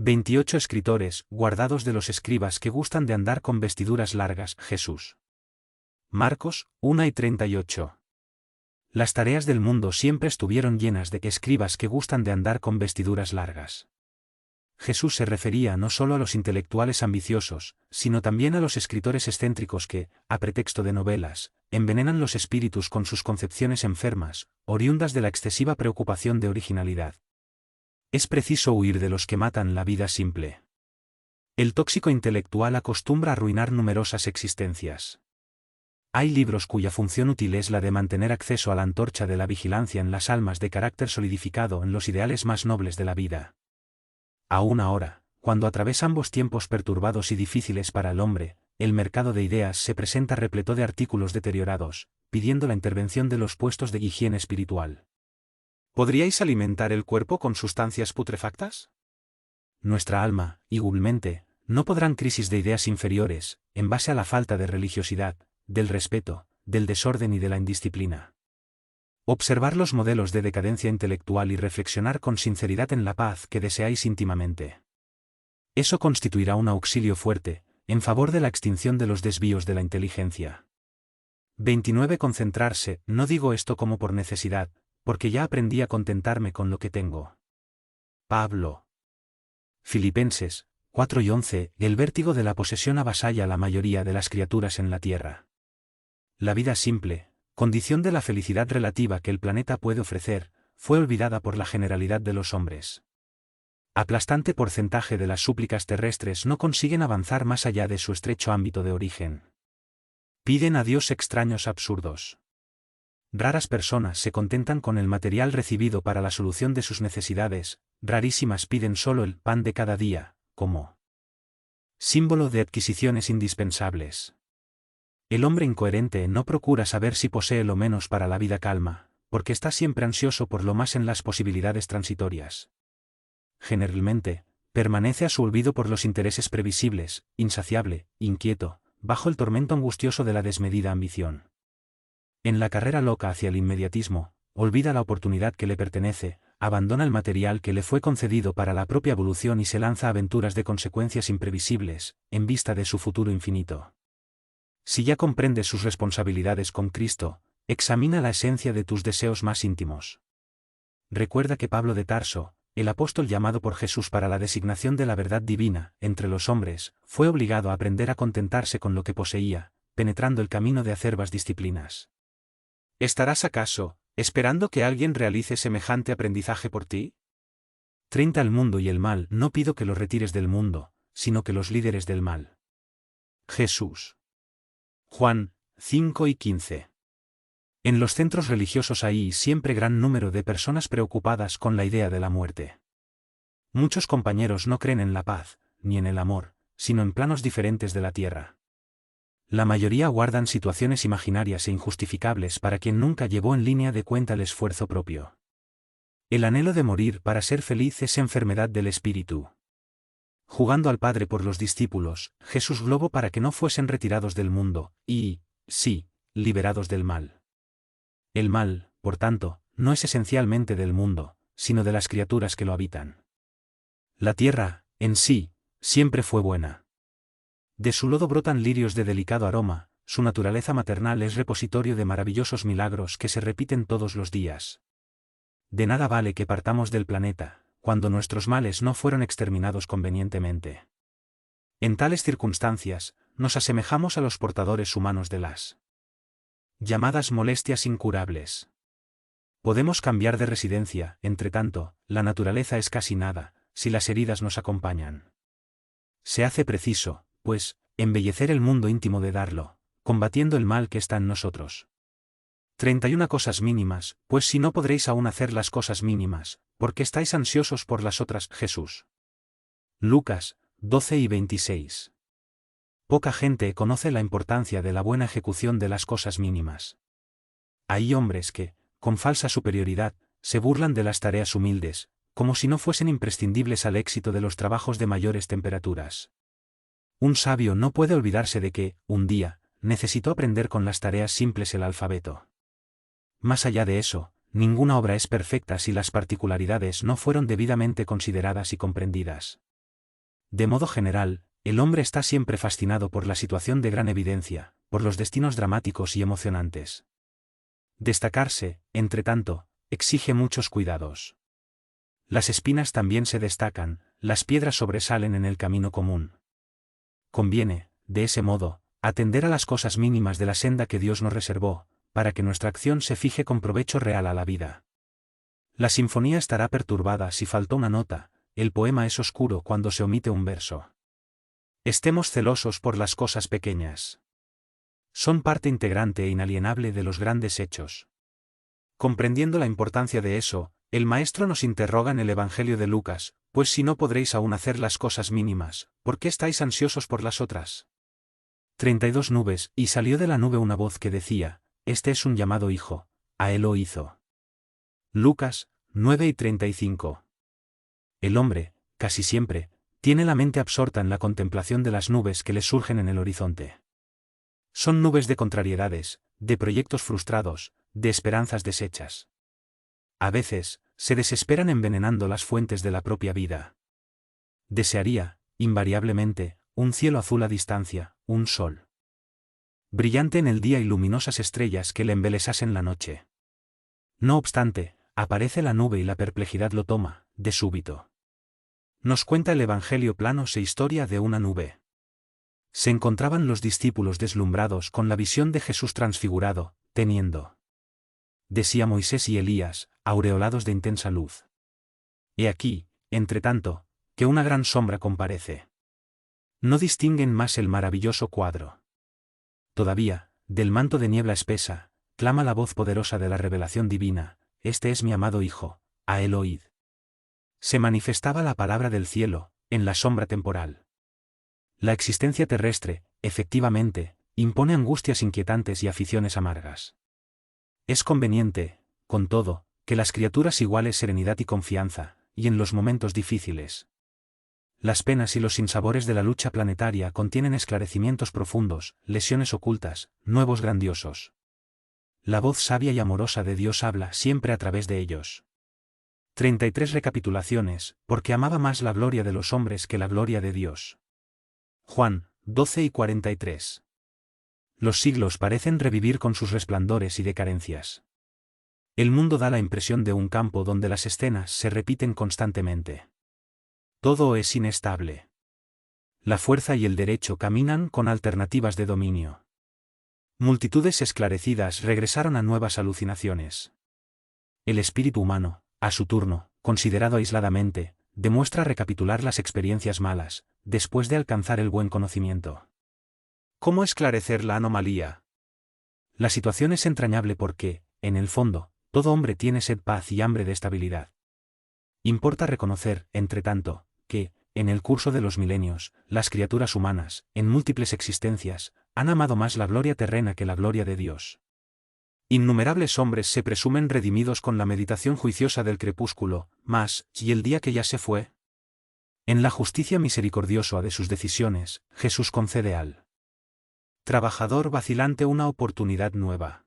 28 escritores, guardados de los escribas que gustan de andar con vestiduras largas. Jesús. Marcos, 1:38. Las tareas del mundo siempre estuvieron llenas de escribas que gustan de andar con vestiduras largas. Jesús se refería no solo a los intelectuales ambiciosos, sino también a los escritores excéntricos que, a pretexto de novelas, envenenan los espíritus con sus concepciones enfermas, oriundas de la excesiva preocupación de originalidad. Es preciso huir de los que matan la vida simple. El tóxico intelectual acostumbra a arruinar numerosas existencias. Hay libros cuya función útil es la de mantener acceso a la antorcha de la vigilancia en las almas de carácter solidificado en los ideales más nobles de la vida. Aún ahora, cuando atraviesa ambos tiempos perturbados y difíciles para el hombre, el mercado de ideas se presenta repleto de artículos deteriorados, pidiendo la intervención de los puestos de higiene espiritual. ¿Podríais alimentar el cuerpo con sustancias putrefactas? Nuestra alma, igualmente, no podrán crisis de ideas inferiores, en base a la falta de religiosidad, del respeto, del desorden y de la indisciplina. Observar los modelos de decadencia intelectual y reflexionar con sinceridad en la paz que deseáis íntimamente. Eso constituirá un auxilio fuerte, en favor de la extinción de los desvíos de la inteligencia. 29. Concentrarse. No digo esto como por necesidad, porque ya aprendí a contentarme con lo que tengo. Pablo. Filipenses, 4:11. El vértigo de la posesión avasalla a la mayoría de las criaturas en la tierra. La vida simple, condición de la felicidad relativa que el planeta puede ofrecer, fue olvidada por la generalidad de los hombres. Aplastante porcentaje de las súplicas terrestres no consiguen avanzar más allá de su estrecho ámbito de origen. Piden a Dios extraños absurdos. Raras personas se contentan con el material recibido para la solución de sus necesidades, rarísimas piden solo el pan de cada día, como símbolo de adquisiciones indispensables. El hombre incoherente no procura saber si posee lo menos para la vida calma, porque está siempre ansioso por lo más en las posibilidades transitorias. Generalmente, permanece a su olvido por los intereses previsibles, insaciable, inquieto, bajo el tormento angustioso de la desmedida ambición. En la carrera loca hacia el inmediatismo, olvida la oportunidad que le pertenece, abandona el material que le fue concedido para la propia evolución y se lanza a aventuras de consecuencias imprevisibles, en vista de su futuro infinito. Si ya comprendes sus responsabilidades con Cristo, examina la esencia de tus deseos más íntimos. Recuerda que Pablo de Tarso, el apóstol llamado por Jesús para la designación de la verdad divina entre los hombres, fue obligado a aprender a contentarse con lo que poseía, penetrando el camino de acerbas disciplinas. ¿Estarás acaso esperando que alguien realice semejante aprendizaje por ti? 30. El mundo y el mal. No pido que los retires del mundo, sino que los líderes del mal. Jesús. Juan, 5:15. En los centros religiosos hay siempre gran número de personas preocupadas con la idea de la muerte. Muchos compañeros no creen en la paz, ni en el amor, sino en planos diferentes de la tierra. La mayoría guardan situaciones imaginarias e injustificables para quien nunca llevó en línea de cuenta el esfuerzo propio. El anhelo de morir para ser feliz es enfermedad del espíritu. Jugando al Padre por los discípulos, Jesús globó para que no fuesen retirados del mundo, y, sí, liberados del mal. El mal, por tanto, no es esencialmente del mundo, sino de las criaturas que lo habitan. La tierra, en sí, siempre fue buena. De su lodo brotan lirios de delicado aroma, su naturaleza maternal es repositorio de maravillosos milagros que se repiten todos los días. De nada vale que partamos del planeta, cuando nuestros males no fueron exterminados convenientemente. En tales circunstancias, nos asemejamos a los portadores humanos de las llamadas molestias incurables. Podemos cambiar de residencia, entre tanto, la naturaleza es casi nada, si las heridas nos acompañan. Se hace preciso, pues, embellecer el mundo íntimo de darlo, combatiendo el mal que está en nosotros. 31 cosas mínimas, pues si no podréis aún hacer las cosas mínimas, porque estáis ansiosos por las otras. Jesús. Lucas, 12:26. Poca gente conoce la importancia de la buena ejecución de las cosas mínimas. Hay hombres que, con falsa superioridad, se burlan de las tareas humildes, como si no fuesen imprescindibles al éxito de los trabajos de mayores temperaturas. Un sabio no puede olvidarse de que, un día, necesitó aprender con las tareas simples el alfabeto. Más allá de eso, ninguna obra es perfecta si las particularidades no fueron debidamente consideradas y comprendidas. De modo general, el hombre está siempre fascinado por la situación de gran evidencia, por los destinos dramáticos y emocionantes. Destacarse, entre tanto, exige muchos cuidados. Las espinas también se destacan, las piedras sobresalen en el camino común. Conviene, de ese modo, atender a las cosas mínimas de la senda que Dios nos reservó, para que nuestra acción se fije con provecho real a la vida. La sinfonía estará perturbada si faltó una nota, el poema es oscuro cuando se omite un verso. Estemos celosos por las cosas pequeñas. Son parte integrante e inalienable de los grandes hechos. Comprendiendo la importancia de eso, el maestro nos interroga en el Evangelio de Lucas, pues si no podréis aún hacer las cosas mínimas, ¿por qué estáis ansiosos por las otras? 32 nubes, y salió de la nube una voz que decía, este es un llamado hijo, a él lo hizo. Lucas 9:35. El hombre, casi siempre, tiene la mente absorta en la contemplación de las nubes que le surgen en el horizonte. Son nubes de contrariedades, de proyectos frustrados, de esperanzas deshechas. A veces, se desesperan envenenando las fuentes de la propia vida. Desearía, invariablemente, un cielo azul a distancia, un sol brillante en el día y luminosas estrellas que le embelesasen la noche. No obstante, aparece la nube y la perplejidad lo toma, de súbito. Nos cuenta el Evangelio planos e historia de una nube. Se encontraban los discípulos deslumbrados con la visión de Jesús transfigurado, teniendo de sí a Moisés y Elías, aureolados de intensa luz. He aquí, entre tanto, que una gran sombra comparece. No distinguen más el maravilloso cuadro. Todavía, del manto de niebla espesa, clama la voz poderosa de la revelación divina, este es mi amado Hijo, a él oíd. Se manifestaba la palabra del cielo, en la sombra temporal. La existencia terrestre, efectivamente, impone angustias inquietantes y aficiones amargas. Es conveniente, con todo, que las criaturas iguales serenidad y confianza, y en los momentos difíciles. Las penas y los sinsabores de la lucha planetaria contienen esclarecimientos profundos, lesiones ocultas, nuevos grandiosos. La voz sabia y amorosa de Dios habla siempre a través de ellos. 33 recapitulaciones, porque amaba más la gloria de los hombres que la gloria de Dios. Juan 12:43. Los siglos parecen revivir con sus resplandores y decadencias. El mundo da la impresión de un campo donde las escenas se repiten constantemente. Todo es inestable. La fuerza y el derecho caminan con alternativas de dominio. Multitudes esclarecidas regresaron a nuevas alucinaciones. El espíritu humano, a su turno, considerado aisladamente, demuestra recapitular las experiencias malas, después de alcanzar el buen conocimiento. ¿Cómo esclarecer la anomalía? La situación es entrañable porque, en el fondo, todo hombre tiene sed, paz y hambre de estabilidad. Importa reconocer, entre tanto, que, en el curso de los milenios, las criaturas humanas, en múltiples existencias, han amado más la gloria terrena que la gloria de Dios. Innumerables hombres se presumen redimidos con la meditación juiciosa del crepúsculo, mas, ¿y el día que ya se fue? En la justicia misericordiosa de sus decisiones, Jesús concede al trabajador vacilante una oportunidad nueva.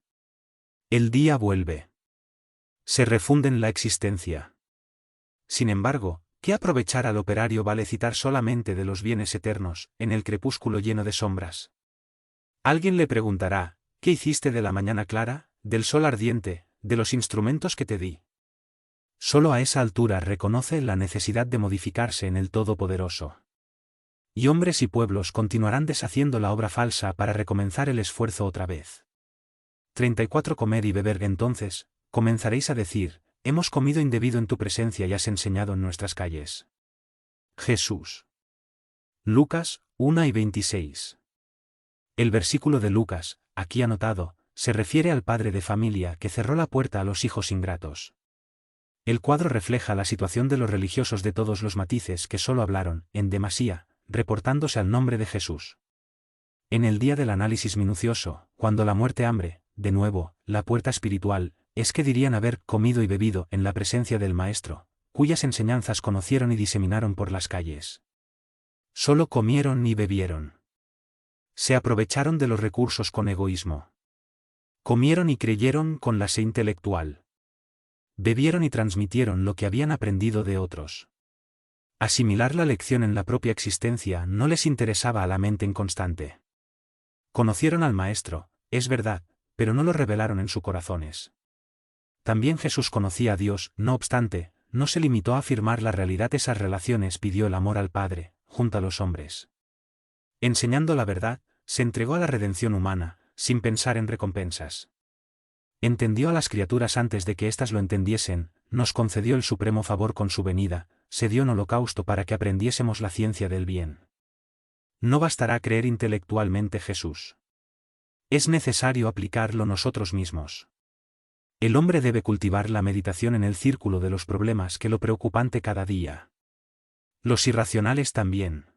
El día vuelve. Se refunden la existencia. Sin embargo, ¿qué aprovechar al operario vale citar solamente de los bienes eternos, en el crepúsculo lleno de sombras? Alguien le preguntará, ¿qué hiciste de la mañana clara, del sol ardiente, de los instrumentos que te di? Solo a esa altura reconoce la necesidad de modificarse en el Todopoderoso. Y hombres y pueblos continuarán deshaciendo la obra falsa para recomenzar el esfuerzo otra vez. 34 Comer y beber entonces, comenzaréis a decir, hemos comido indebido en tu presencia y has enseñado en nuestras calles. Jesús. Lucas 1:26. El versículo de Lucas, aquí anotado, se refiere al padre de familia que cerró la puerta a los hijos ingratos. El cuadro refleja la situación de los religiosos de todos los matices que solo hablaron, en demasía, reportándose al nombre de Jesús. En el día del análisis minucioso, cuando la muerte hambre, de nuevo, la puerta espiritual, es que dirían haber comido y bebido en la presencia del Maestro, cuyas enseñanzas conocieron y diseminaron por las calles. Solo comieron y bebieron. Se aprovecharon de los recursos con egoísmo. Comieron y creyeron con la sé intelectual. Bebieron y transmitieron lo que habían aprendido de otros. Asimilar la lección en la propia existencia no les interesaba a la mente inconstante. Conocieron al Maestro, es verdad, pero no lo revelaron en sus corazones. También Jesús conocía a Dios, no obstante, no se limitó a afirmar la realidad de esas relaciones, pidió el amor al Padre, junto a los hombres. Enseñando la verdad, se entregó a la redención humana, sin pensar en recompensas. Entendió a las criaturas antes de que éstas lo entendiesen, nos concedió el supremo favor con su venida, se dio en holocausto para que aprendiésemos la ciencia del bien. No bastará creer intelectualmente Jesús. Es necesario aplicarlo nosotros mismos. El hombre debe cultivar la meditación en el círculo de los problemas que lo preocupante cada día. Los irracionales también.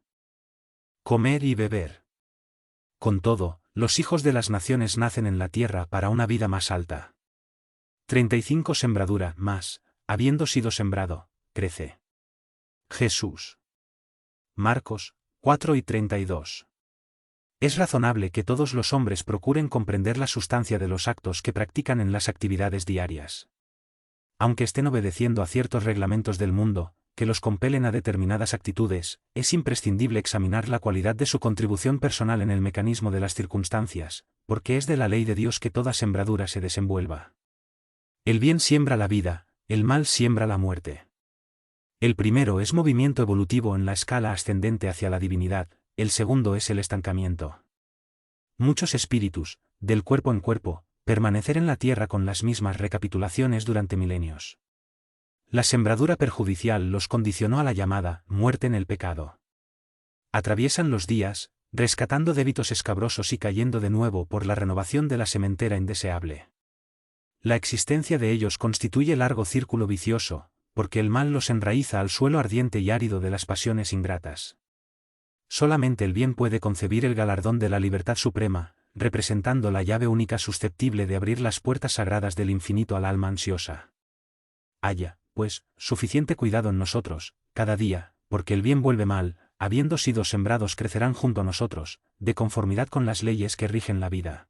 Comer y beber. Con todo, los hijos de las naciones nacen en la tierra para una vida más alta. 35 Sembradura más, habiendo sido sembrado, crece. Jesús. Marcos 4:32. Es razonable que todos los hombres procuren comprender la sustancia de los actos que practican en las actividades diarias. Aunque estén obedeciendo a ciertos reglamentos del mundo, que los compelen a determinadas actitudes, es imprescindible examinar la cualidad de su contribución personal en el mecanismo de las circunstancias, porque es de la ley de Dios que toda sembradura se desenvuelva. El bien siembra la vida, el mal siembra la muerte. El primero es movimiento evolutivo en la escala ascendente hacia la divinidad, el segundo es el estancamiento. Muchos espíritus, del cuerpo en cuerpo, permanecer en la tierra con las mismas recapitulaciones durante milenios. La sembradura perjudicial los condicionó a la llamada muerte en el pecado. Atraviesan los días, rescatando débitos escabrosos y cayendo de nuevo por la renovación de la sementera indeseable. La existencia de ellos constituye largo círculo vicioso, porque el mal los enraiza al suelo ardiente y árido de las pasiones ingratas. Solamente el bien puede concebir el galardón de la libertad suprema, representando la llave única susceptible de abrir las puertas sagradas del infinito al alma ansiosa. Haya, pues, suficiente cuidado en nosotros, cada día, porque el bien vuelve mal, habiendo sido sembrados crecerán junto a nosotros, de conformidad con las leyes que rigen la vida.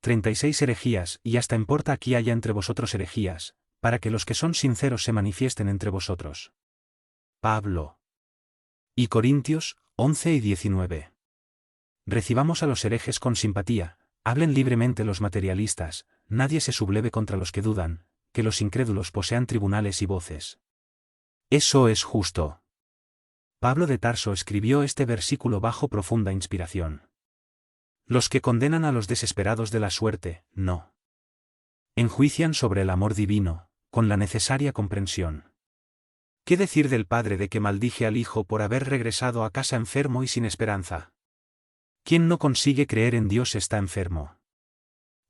36 Herejías, y hasta importa aquí haya entre vosotros herejías, para que los que son sinceros se manifiesten entre vosotros. Pablo. Y Corintios, 11 y 19. Recibamos a los herejes con simpatía, hablen libremente los materialistas, nadie se subleve contra los que dudan, que los incrédulos posean tribunales y voces. Eso es justo. Pablo de Tarso escribió este versículo bajo profunda inspiración. Los que condenan a los desesperados de la suerte, no. Enjuician sobre el amor divino, con la necesaria comprensión. ¿Qué decir del padre de que maldije al hijo por haber regresado a casa enfermo y sin esperanza? Quien no consigue creer en Dios está enfermo.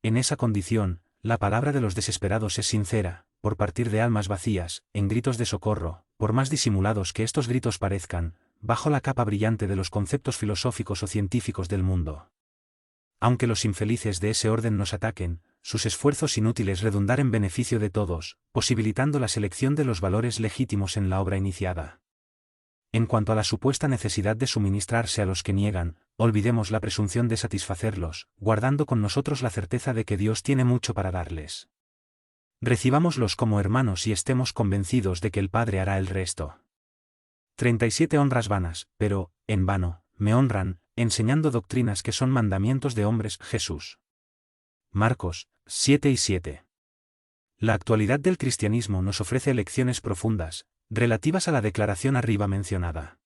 En esa condición, la palabra de los desesperados es sincera, por partir de almas vacías, en gritos de socorro, por más disimulados que estos gritos parezcan, bajo la capa brillante de los conceptos filosóficos o científicos del mundo. Aunque los infelices de ese orden nos ataquen, sus esfuerzos inútiles redundar en beneficio de todos, posibilitando la selección de los valores legítimos en la obra iniciada. En cuanto a la supuesta necesidad de suministrarse a los que niegan, olvidemos la presunción de satisfacerlos, guardando con nosotros la certeza de que Dios tiene mucho para darles. Recibámoslos como hermanos y estemos convencidos de que el Padre hará el resto. 37 Honras vanas, pero, en vano, me honran, enseñando doctrinas que son mandamientos de hombres. Jesús. Marcos 7 y 7. La actualidad del cristianismo nos ofrece lecciones profundas, relativas a la declaración arriba mencionada.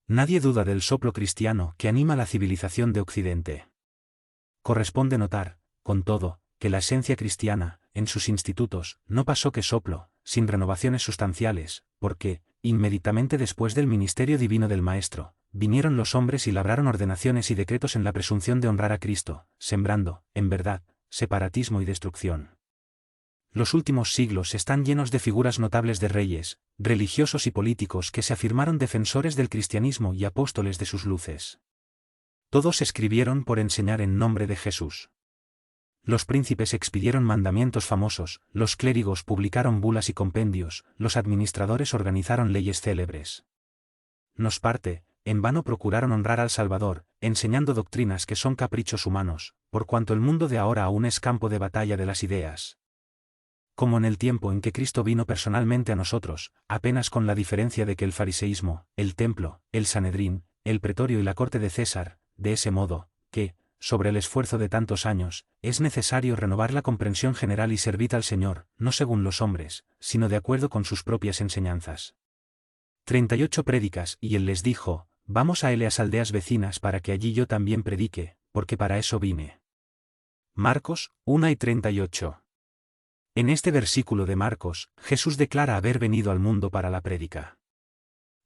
Nadie duda del soplo cristiano que anima la civilización de Occidente. Corresponde notar, con todo, que la esencia cristiana, en sus institutos, no pasó que soplo, sin renovaciones sustanciales, porque, inmediatamente después del ministerio divino del Maestro, vinieron los hombres y labraron ordenaciones y decretos en la presunción de honrar a Cristo, sembrando, en verdad, separatismo y destrucción. Los últimos siglos están llenos de figuras notables de reyes, religiosos y políticos que se afirmaron defensores del cristianismo y apóstoles de sus luces. Todos escribieron por enseñar en nombre de Jesús. Los príncipes expidieron mandamientos famosos, los clérigos publicaron bulas y compendios, los administradores organizaron leyes célebres. Nos parte, en vano procuraron honrar al Salvador, enseñando doctrinas que son caprichos humanos, por cuanto el mundo de ahora aún es campo de batalla de las ideas. como en el tiempo en que Cristo vino personalmente a nosotros, apenas con la diferencia de que el fariseísmo, el templo, el Sanedrín, el pretorio y la corte de César, de ese modo, que, sobre el esfuerzo de tantos años, es necesario renovar la comprensión general y servir al Señor, no según los hombres, sino de acuerdo con sus propias enseñanzas. 38 prédicas, y él les dijo, vamos a las aldeas vecinas para que allí yo también predique, porque para eso vine. Marcos 1:38. En este versículo de Marcos, Jesús declara haber venido al mundo para la prédica.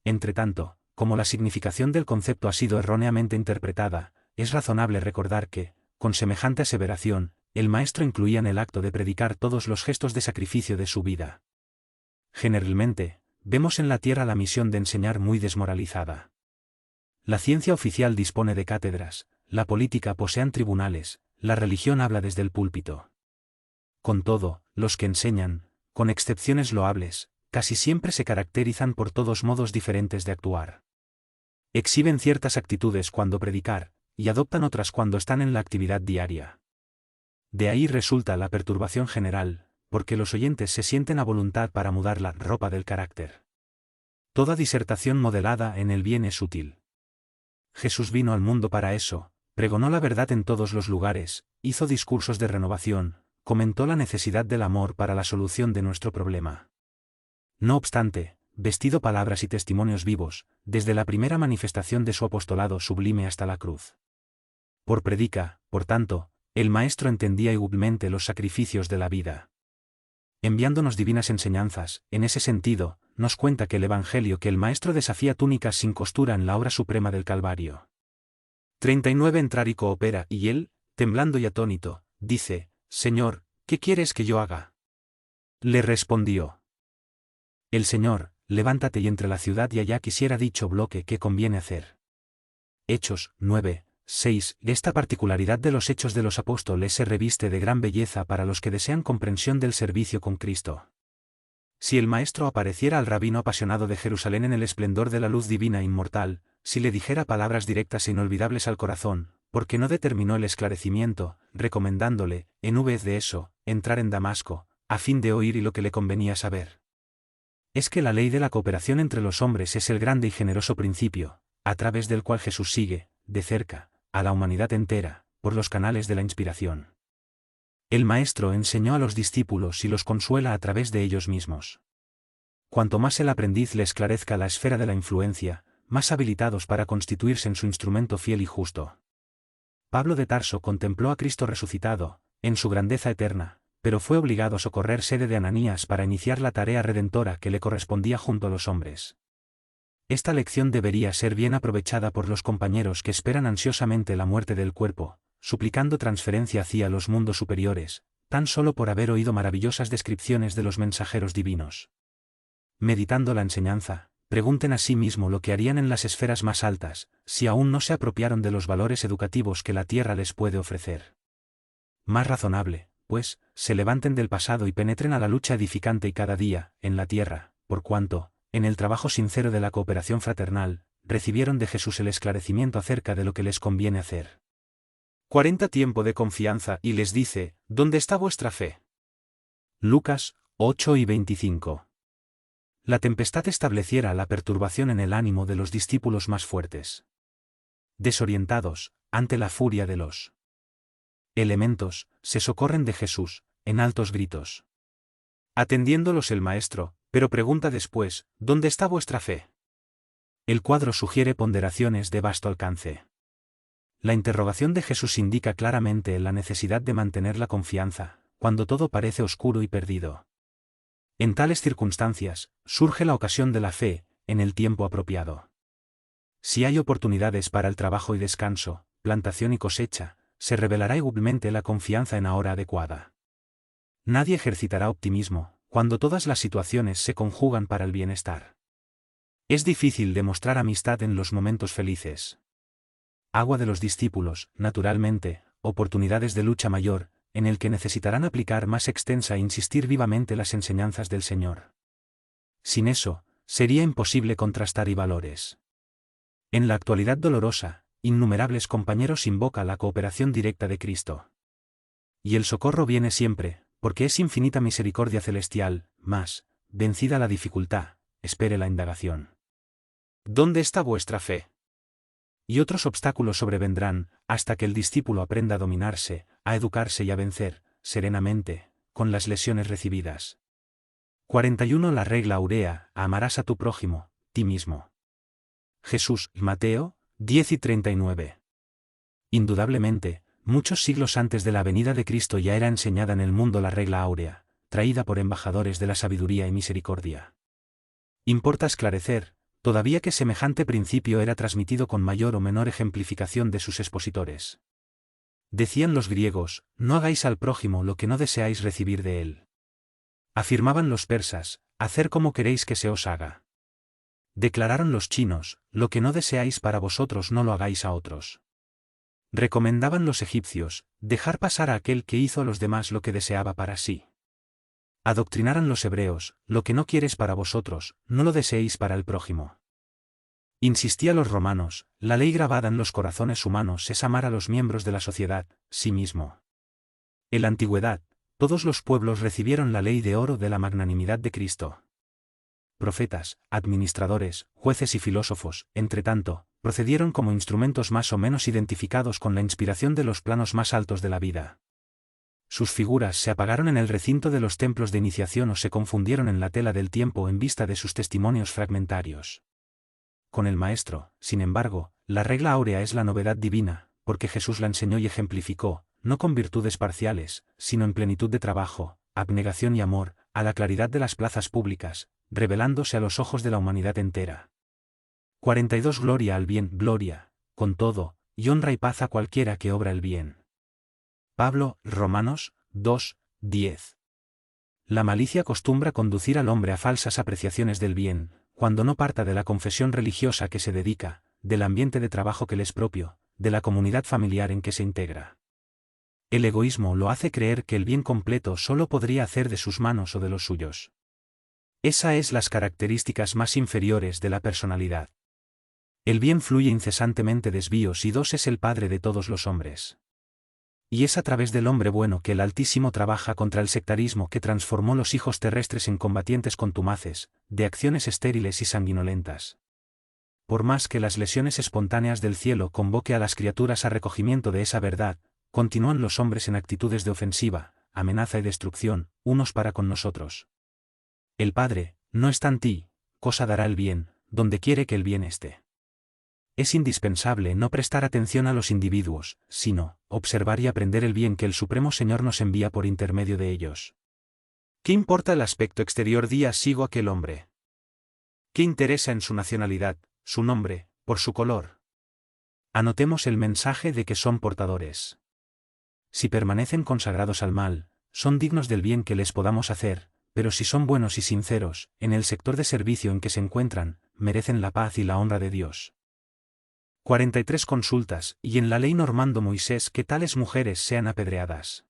Entretanto, como la significación del concepto ha sido erróneamente interpretada, es razonable recordar que, con semejante aseveración, el Maestro incluía en el acto de predicar todos los gestos de sacrificio de su vida. Generalmente, vemos en la tierra la misión de enseñar muy desmoralizada. La ciencia oficial dispone de cátedras, la política posee tribunales, la religión habla desde el púlpito. Con todo, los que enseñan, con excepciones loables, casi siempre se caracterizan por todos modos diferentes de actuar. Exhiben ciertas actitudes cuando predicar, y adoptan otras cuando están en la actividad diaria. De ahí resulta la perturbación general, porque los oyentes se sienten a voluntad para mudar la ropa del carácter. Toda disertación modelada en el bien es útil. Jesús vino al mundo para eso, pregonó la verdad en todos los lugares, hizo discursos de renovación, comentó la necesidad del amor para la solución de nuestro problema. No obstante, vestido palabras y testimonios vivos, desde la primera manifestación de su apostolado sublime hasta la cruz. Por predica, por tanto, el Maestro entendía igualmente los sacrificios de la vida. Enviándonos divinas enseñanzas, en ese sentido, nos cuenta que el Evangelio que el Maestro desafía túnicas sin costura en la obra suprema del Calvario. 39 Entrar y coopera, y él, temblando y atónito, dice, Señor, ¿qué quieres que yo haga? Le respondió el Señor, levántate y entre la ciudad y allá quisiera dicho bloque qué conviene hacer. Hechos 9:6. Esta particularidad de los hechos de los apóstoles se reviste de gran belleza para los que desean comprensión del servicio con Cristo. Si el Maestro apareciera al rabino apasionado de Jerusalén en el esplendor de la luz divina e inmortal, si le dijera palabras directas e inolvidables al corazón, porque no determinó el esclarecimiento, recomendándole, en vez de eso, entrar en Damasco, a fin de oír y lo que le convenía saber. Es que la ley de la cooperación entre los hombres es el grande y generoso principio, a través del cual Jesús sigue, de cerca, a la humanidad entera, por los canales de la inspiración. El Maestro enseñó a los discípulos y los consuela a través de ellos mismos. Cuanto más el aprendiz le esclarezca la esfera de la influencia, más habilitados para constituirse en su instrumento fiel y justo. Pablo de Tarso contempló a Cristo resucitado, en su grandeza eterna, pero fue obligado a socorrer sede de Ananías para iniciar la tarea redentora que le correspondía junto a los hombres. Esta lección debería ser bien aprovechada por los compañeros que esperan ansiosamente la muerte del cuerpo, suplicando transferencia hacia los mundos superiores, tan solo por haber oído maravillosas descripciones de los mensajeros divinos. Meditando la enseñanza, pregunten a sí mismo lo que harían en las esferas más altas, si aún no se apropiaron de los valores educativos que la tierra les puede ofrecer. Más razonable, pues, se levanten del pasado y penetren a la lucha edificante y cada día, en la tierra, por cuanto, en el trabajo sincero de la cooperación fraternal, recibieron de Jesús el esclarecimiento acerca de lo que les conviene hacer. 40 Tiempo de confianza, y les dice, ¿dónde está vuestra fe? Lucas 8:25. La tempestad estableciera la perturbación en el ánimo de los discípulos más fuertes. Desorientados, ante la furia de los elementos, se socorren de Jesús, en altos gritos. Atendiéndolos el Maestro, pero pregunta después, ¿dónde está vuestra fe? El cuadro sugiere ponderaciones de vasto alcance. La interrogación de Jesús indica claramente la necesidad de mantener la confianza, cuando todo parece oscuro y perdido. En tales circunstancias, surge la ocasión de la fe, en el tiempo apropiado. Si hay oportunidades para el trabajo y descanso, plantación y cosecha, se revelará igualmente la confianza en la hora adecuada. Nadie ejercitará optimismo, cuando todas las situaciones se conjugan para el bienestar. Es difícil demostrar amistad en los momentos felices. Agua de los discípulos, naturalmente, oportunidades de lucha mayor, en el que necesitarán aplicar más extensa e insistir vivamente las enseñanzas del Señor. Sin eso, sería imposible contrastar y valores. En la actualidad dolorosa, innumerables compañeros invocan la cooperación directa de Cristo. Y el socorro viene siempre, porque es infinita misericordia celestial, mas, vencida la dificultad, espere la indagación. ¿Dónde está vuestra fe? Y otros obstáculos sobrevendrán, hasta que el discípulo aprenda a dominarse, a educarse y a vencer, serenamente, con las lesiones recibidas. 41 La regla aurea: amarás a tu prójimo, ti mismo. Jesús, Mateo 10 y 39. Indudablemente, muchos siglos antes de la venida de Cristo ya era enseñada en el mundo la regla áurea, traída por embajadores de la sabiduría y misericordia. Importa esclarecer, todavía, que semejante principio era transmitido con mayor o menor ejemplificación de sus expositores. Decían los griegos: no hagáis al prójimo lo que no deseáis recibir de él. Afirmaban los persas: hacer como queréis que se os haga. Declararon los chinos: lo que no deseáis para vosotros no lo hagáis a otros. Recomendaban los egipcios: dejar pasar a aquel que hizo a los demás lo que deseaba para sí. Adoctrinaran los hebreos: lo que no quieres para vosotros, no lo deseéis para el prójimo. Insistía los romanos: la ley grabada en los corazones humanos es amar a los miembros de la sociedad, sí mismo. En la antigüedad, todos los pueblos recibieron la ley de oro de la magnanimidad de Cristo. Profetas, administradores, jueces y filósofos, entretanto, procedieron como instrumentos más o menos identificados con la inspiración de los planos más altos de la vida. Sus figuras se apagaron en el recinto de los templos de iniciación o se confundieron en la tela del tiempo en vista de sus testimonios fragmentarios. Con el Maestro, sin embargo, la regla áurea es la novedad divina, porque Jesús la enseñó y ejemplificó, no con virtudes parciales, sino en plenitud de trabajo, abnegación y amor, a la claridad de las plazas públicas, revelándose a los ojos de la humanidad entera. 42 Gloria al bien, gloria, con todo, y honra y paz a cualquiera que obra el bien. Pablo, Romanos 2, 10. La malicia acostumbra conducir al hombre a falsas apreciaciones del bien, cuando no parta de la confesión religiosa que se dedica, del ambiente de trabajo que le es propio, de la comunidad familiar en que se integra. El egoísmo lo hace creer que el bien completo solo podría hacer de sus manos o de los suyos. Esa es las características más inferiores de la personalidad. El bien fluye incesantemente desvíos y dos es el padre de todos los hombres. Y es a través del hombre bueno que el Altísimo trabaja contra el sectarismo que transformó los hijos terrestres en combatientes contumaces, de acciones estériles y sanguinolentas. Por más que las lesiones espontáneas del cielo convoque a las criaturas a recogimiento de esa verdad, continúan los hombres en actitudes de ofensiva, amenaza y destrucción, unos para con nosotros. El Padre, no está en ti, cosa dará el bien, donde quiere que el bien esté. Es indispensable no prestar atención a los individuos, sino, observar y aprender el bien que el Supremo Señor nos envía por intermedio de ellos. ¿Qué importa el aspecto exterior? Sigo aquel hombre. ¿Qué interesa en su nacionalidad, su nombre, por su color? Anotemos el mensaje de que son portadores. Si permanecen consagrados al mal, son dignos del bien que les podamos hacer, pero si son buenos y sinceros, en el sector de servicio en que se encuentran, merecen la paz y la honra de Dios. 43 Consultas, y en la ley normando Moisés que tales mujeres sean apedreadas.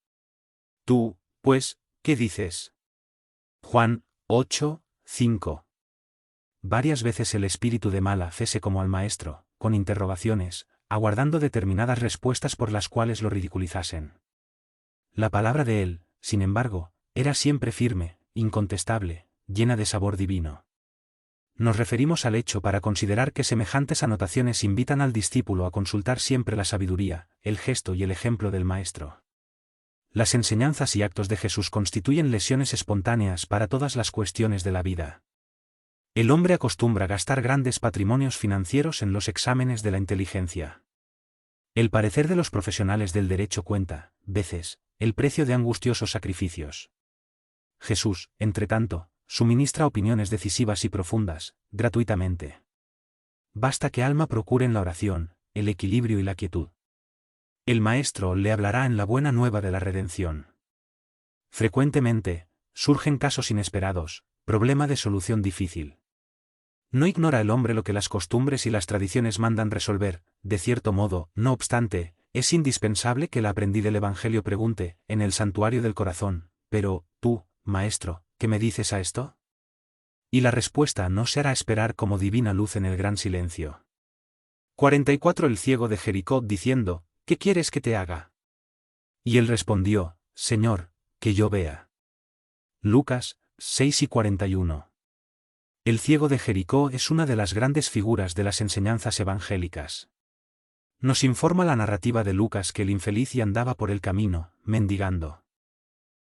Tú, pues, ¿qué dices? Juan 8, 5. Varias veces el espíritu de mala fe se como al maestro, con interrogaciones, aguardando determinadas respuestas por las cuales lo ridiculizasen. La palabra de él, sin embargo, era siempre firme, incontestable, llena de sabor divino. Nos referimos al hecho para considerar que semejantes anotaciones invitan al discípulo a consultar siempre la sabiduría, el gesto y el ejemplo del Maestro. Las enseñanzas y actos de Jesús constituyen lesiones espontáneas para todas las cuestiones de la vida. El hombre acostumbra gastar grandes patrimonios financieros en los exámenes de la inteligencia. El parecer de los profesionales del derecho cuenta, veces, el precio de angustiosos sacrificios. Jesús, entretanto, suministra opiniones decisivas y profundas, gratuitamente. Basta que alma procure en la oración, el equilibrio y la quietud. El Maestro le hablará en la buena nueva de la redención. Frecuentemente, surgen casos inesperados, problema de solución difícil. No ignora el hombre lo que las costumbres y las tradiciones mandan resolver, de cierto modo, no obstante, es indispensable que el aprendiz del Evangelio pregunte, en el santuario del corazón, pero, tú, Maestro, ¿qué me dices a esto? Y la respuesta no se hará esperar como divina luz en el gran silencio. 44 El ciego de Jericó diciendo, ¿qué quieres que te haga? Y él respondió, Señor, que yo vea. Lucas 6:41. El ciego de Jericó es una de las grandes figuras de las enseñanzas evangélicas. Nos informa la narrativa de Lucas que el infeliz y andaba por el camino, mendigando.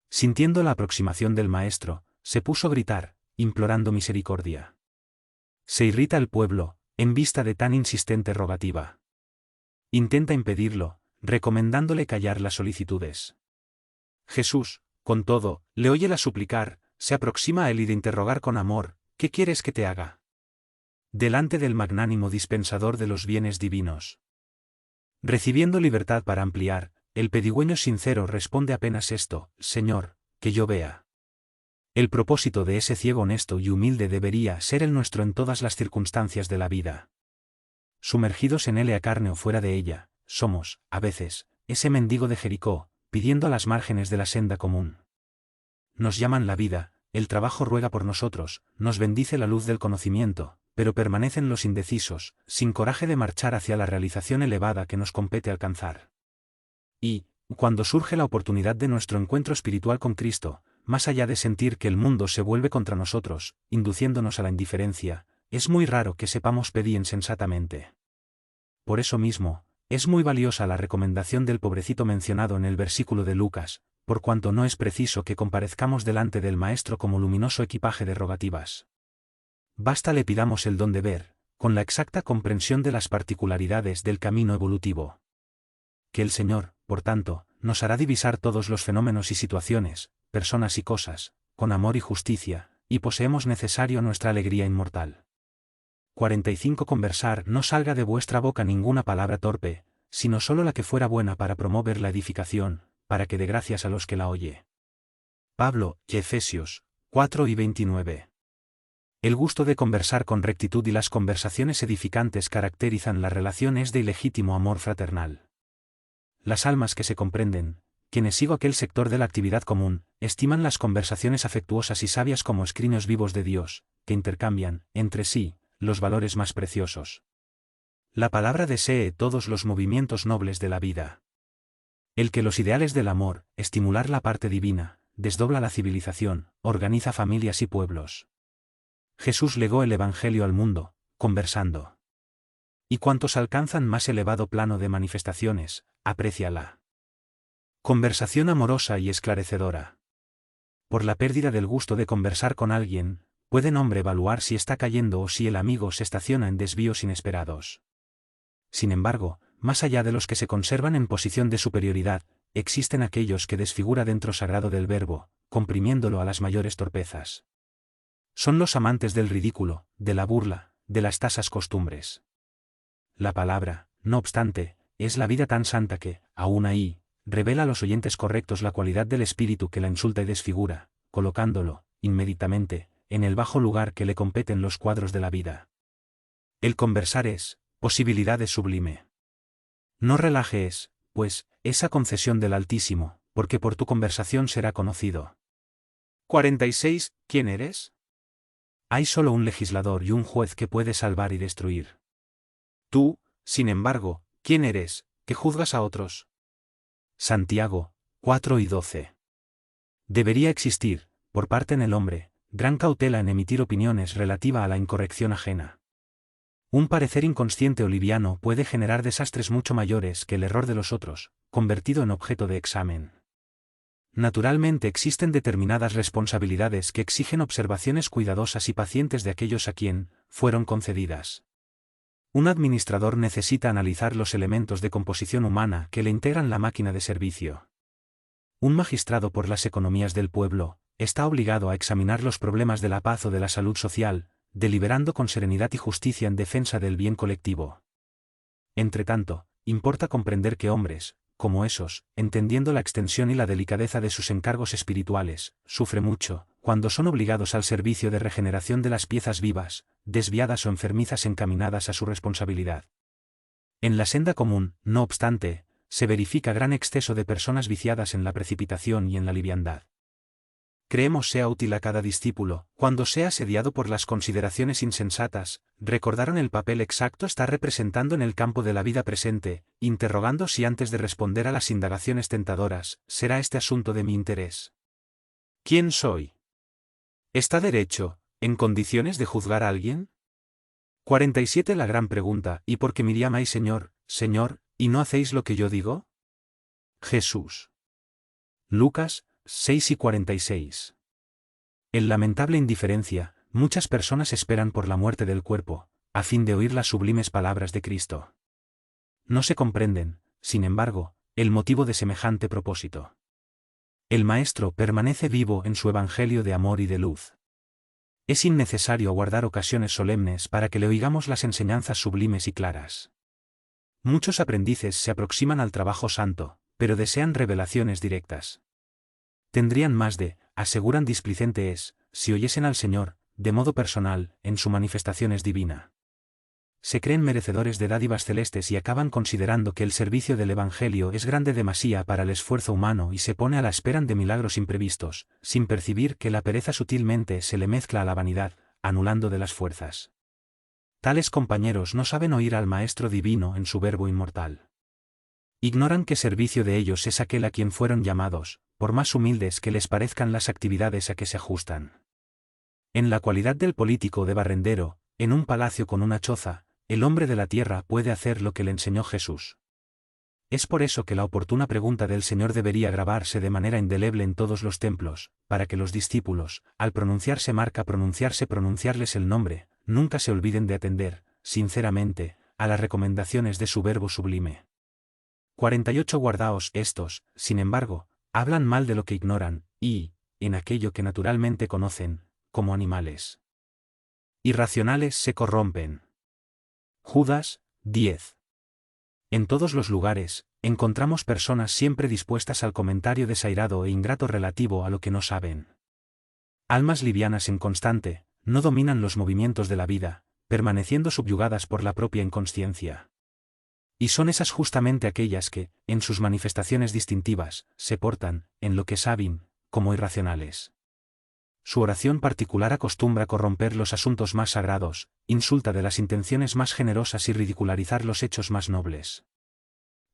Sintiendo la aproximación del maestro, se puso a gritar, implorando misericordia. Se irrita el pueblo, en vista de tan insistente rogativa. Intenta impedirlo, recomendándole callar las solicitudes. Jesús, con todo, le óyela suplicar, se aproxima a él y de interrogar con amor: ¿qué quieres que te haga? Delante del magnánimo dispensador de los bienes divinos. Recibiendo libertad para ampliar, el pedigüeño sincero responde apenas esto: Señor, que yo vea. El propósito de ese ciego honesto y humilde debería ser el nuestro en todas las circunstancias de la vida. Sumergidos en él a carne o fuera de ella, somos, a veces, ese mendigo de Jericó, pidiendo a las márgenes de la senda común. Nos llaman la vida, el trabajo ruega por nosotros, nos bendice la luz del conocimiento, pero permanecen los indecisos, sin coraje de marchar hacia la realización elevada que nos compete alcanzar. Y, cuando surge la oportunidad de nuestro encuentro espiritual con Cristo, más allá de sentir que el mundo se vuelve contra nosotros, induciéndonos a la indiferencia, es muy raro que sepamos pedir insensatamente. Por eso mismo, es muy valiosa la recomendación del pobrecito mencionado en el versículo de Lucas, por cuanto no es preciso que comparezcamos delante del Maestro como luminoso equipaje de rogativas. Basta le pidamos el don de ver, con la exacta comprensión de las particularidades del camino evolutivo. Que el Señor, por tanto, nos hará divisar todos los fenómenos y situaciones, personas y cosas, con amor y justicia, y poseemos necesario nuestra alegría inmortal. 45. Conversar: no salga de vuestra boca ninguna palabra torpe, sino sólo la que fuera buena para promover la edificación, para que dé gracias a los que la oye. Pablo, Efesios 4:29. El gusto de conversar con rectitud y las conversaciones edificantes caracterizan las relaciones de ilegítimo amor fraternal. Las almas que se comprenden, quienes sigo aquel sector de la actividad común, estiman las conversaciones afectuosas y sabias como escrinos vivos de Dios, que intercambian, entre sí, los valores más preciosos. La palabra desee todos los movimientos nobles de la vida. El que los ideales del amor, estimular la parte divina, desdobla la civilización, organiza familias y pueblos. Jesús legó el Evangelio al mundo, conversando. Y cuantos alcanzan más elevado plano de manifestaciones, apréciala. Conversación amorosa y esclarecedora. Por la pérdida del gusto de conversar con alguien, puede un hombre evaluar si está cayendo o si el amigo se estaciona en desvíos inesperados. Sin embargo, más allá de los que se conservan en posición de superioridad, existen aquellos que desfigura dentro sagrado del verbo, comprimiéndolo a las mayores torpezas. Son los amantes del ridículo, de la burla, de las tasas costumbres. La palabra, no obstante, es la vida tan santa que, aún ahí, revela a los oyentes correctos la cualidad del espíritu que la insulta y desfigura, colocándolo, inmediatamente, en el bajo lugar que le compete en los cuadros de la vida. El conversar es, posibilidad sublime. No relajes, pues, esa concesión del Altísimo, porque por tu conversación será conocido. 46. ¿Quién eres? Hay solo un legislador y un juez que puede salvar y destruir. Tú, sin embargo, ¿quién eres, que juzgas a otros? Santiago 4:12. Debería existir, por parte en el hombre, gran cautela en emitir opiniones relativa a la incorrección ajena. Un parecer inconsciente o liviano puede generar desastres mucho mayores que el error de los otros, convertido en objeto de examen. Naturalmente existen determinadas responsabilidades que exigen observaciones cuidadosas y pacientes de aquellos a quien fueron concedidas. Un administrador necesita analizar los elementos de composición humana que le integran la máquina de servicio. Un magistrado por las economías del pueblo está obligado a examinar los problemas de la paz o de la salud social, deliberando con serenidad y justicia en defensa del bien colectivo. Entretanto, importa comprender que hombres, como esos, entendiendo la extensión y la delicadeza de sus encargos espirituales, sufre mucho, cuando son obligados al servicio de regeneración de las piezas vivas, desviadas o enfermizas encaminadas a su responsabilidad. En la senda común, no obstante, se verifica gran exceso de personas viciadas en la precipitación y en la liviandad. Creemos sea útil a cada discípulo, cuando sea asediado por las consideraciones insensatas, recordaron el papel exacto está representando en el campo de la vida presente, interrogando si antes de responder a las indagaciones tentadoras, será este asunto de mi interés. ¿Quién soy? ¿Está derecho, en condiciones de juzgar a alguien? 47 La gran pregunta, ¿y por qué me llamáis Señor, Señor, y no hacéis lo que yo digo? Jesús. Lucas 6:46. En lamentable indiferencia, muchas personas esperan por la muerte del cuerpo, a fin de oír las sublimes palabras de Cristo. No se comprenden, sin embargo, el motivo de semejante propósito. El Maestro permanece vivo en su Evangelio de amor y de luz. Es innecesario aguardar ocasiones solemnes para que le oigamos las enseñanzas sublimes y claras. Muchos aprendices se aproximan al trabajo santo, pero desean revelaciones directas. Tendrían más aseguran displicentes, si oyesen al Señor, de modo personal, en su manifestación es divina. Se creen merecedores de dádivas celestes y acaban considerando que el servicio del Evangelio es grande demasía para el esfuerzo humano y se pone a la espera de milagros imprevistos, sin percibir que la pereza sutilmente se le mezcla a la vanidad, anulando de las fuerzas. Tales compañeros no saben oír al Maestro Divino en su verbo inmortal. Ignoran qué servicio de ellos es aquel a quien fueron llamados, por más humildes que les parezcan las actividades a que se ajustan. En la cualidad del político de barrendero, en un palacio con una choza, el hombre de la tierra puede hacer lo que le enseñó Jesús. Es por eso que la oportuna pregunta del Señor debería grabarse de manera indeleble en todos los templos, para que los discípulos, al pronunciarles el nombre, nunca se olviden de atender, sinceramente, a las recomendaciones de su verbo sublime. 48 Guardaos estos, sin embargo, hablan mal de lo que ignoran, y, en aquello que naturalmente conocen, como animales irracionales se corrompen. Judas 10. En todos los lugares, encontramos personas siempre dispuestas al comentario desairado e ingrato relativo a lo que no saben. Almas livianas en constante, no dominan los movimientos de la vida, permaneciendo subyugadas por la propia inconsciencia. Y son esas justamente aquellas que, en sus manifestaciones distintivas, se portan, en lo que saben, como irracionales. Su oración particular acostumbra corromper los asuntos más sagrados, insulta de las intenciones más generosas y ridicularizar los hechos más nobles.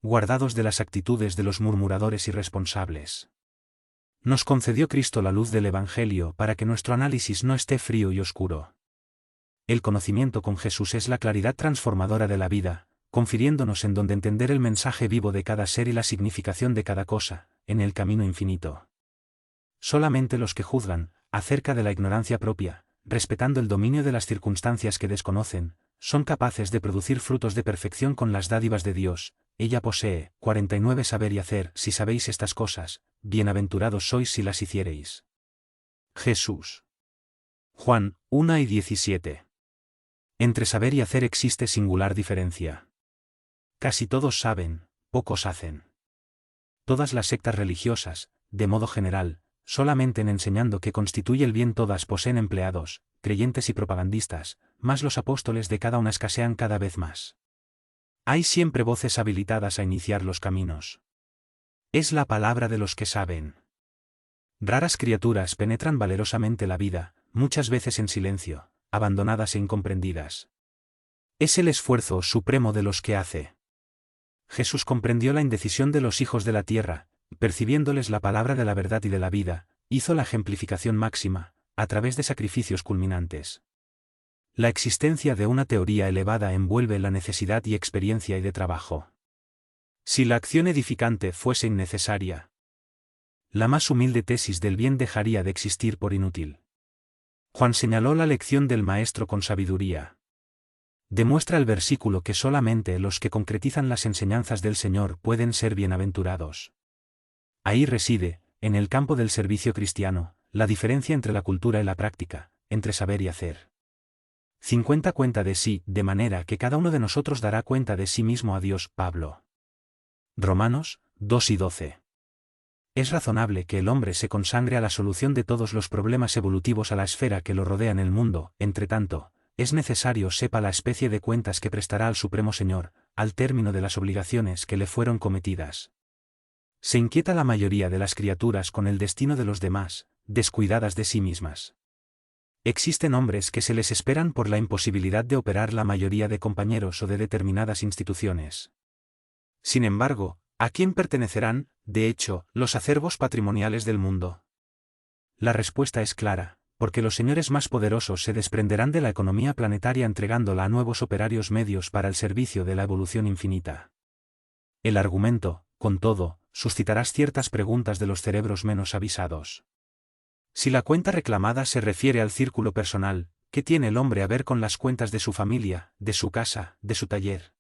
Guardados de las actitudes de los murmuradores irresponsables. Nos concedió Cristo la luz del Evangelio para que nuestro análisis no esté frío y oscuro. El conocimiento con Jesús es la claridad transformadora de la vida, confiriéndonos en donde entender el mensaje vivo de cada ser y la significación de cada cosa, en el camino infinito. Solamente los que juzgan, acerca de la ignorancia propia, respetando el dominio de las circunstancias que desconocen, son capaces de producir frutos de perfección con las dádivas de Dios. Ella posee, 49 Saber y hacer, si sabéis estas cosas, bienaventurados sois si las hiciereis. Jesús. Juan 1:17. Entre saber y hacer existe singular diferencia. Casi todos saben, pocos hacen. Todas las sectas religiosas, de modo general, solamente en enseñando que constituye el bien todas poseen empleados, creyentes y propagandistas, mas los apóstoles de cada una escasean cada vez más. Hay siempre voces habilitadas a iniciar los caminos. Es la palabra de los que saben. Raras criaturas penetran valerosamente la vida, muchas veces en silencio, abandonadas e incomprendidas. Es el esfuerzo supremo de los que hace. Jesús comprendió la indecisión de los hijos de la tierra, percibiéndoles la palabra de la verdad y de la vida, hizo la ejemplificación máxima, a través de sacrificios culminantes. La existencia de una teoría elevada envuelve la necesidad y experiencia y de trabajo. Si la acción edificante fuese innecesaria, la más humilde tesis del bien dejaría de existir por inútil. Juan señaló la lección del Maestro con sabiduría. Demuestra el versículo que solamente los que concretizan las enseñanzas del Señor pueden ser bienaventurados. Ahí reside, en el campo del servicio cristiano, la diferencia entre la cultura y la práctica, entre saber y hacer. 50 Cuenta de sí, de manera que cada uno de nosotros dará cuenta de sí mismo a Dios. Pablo. Romanos 2:12. Es razonable que el hombre se consagre a la solución de todos los problemas evolutivos a la esfera que lo rodea en el mundo, entre tanto, es necesario sepa la especie de cuentas que prestará al Supremo Señor, al término de las obligaciones que le fueron cometidas. Se inquieta la mayoría de las criaturas con el destino de los demás, descuidadas de sí mismas. Existen hombres que se les esperan por la imposibilidad de operar la mayoría de compañeros o de determinadas instituciones. Sin embargo, ¿a quién pertenecerán, de hecho, los acervos patrimoniales del mundo? La respuesta es clara, porque los señores más poderosos se desprenderán de la economía planetaria entregándola a nuevos operarios medios para el servicio de la evolución infinita. El argumento, con todo, suscitará ciertas preguntas de los cerebros menos avisados. Si la cuenta reclamada se refiere al círculo personal, ¿qué tiene el hombre a ver con las cuentas de su familia, de su casa, de su taller?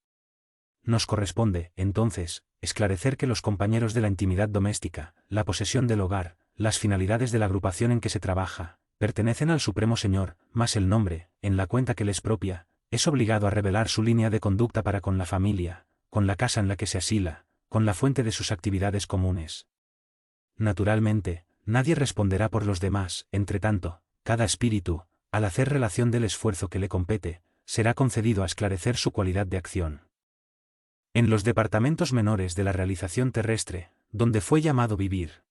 Nos corresponde, entonces, esclarecer que los compañeros de la intimidad doméstica, la posesión del hogar, las finalidades de la agrupación en que se trabaja, pertenecen al Supremo Señor, mas el nombre, en la cuenta que les propia, es obligado a revelar su línea de conducta para con la familia, con la casa en la que se asila, con la fuente de sus actividades comunes. Naturalmente, nadie responderá por los demás, entre tanto, cada espíritu, al hacer relación del esfuerzo que le compete, será concedido a esclarecer su cualidad de acción. En los departamentos menores de la realización terrestre, donde fue llamado vivir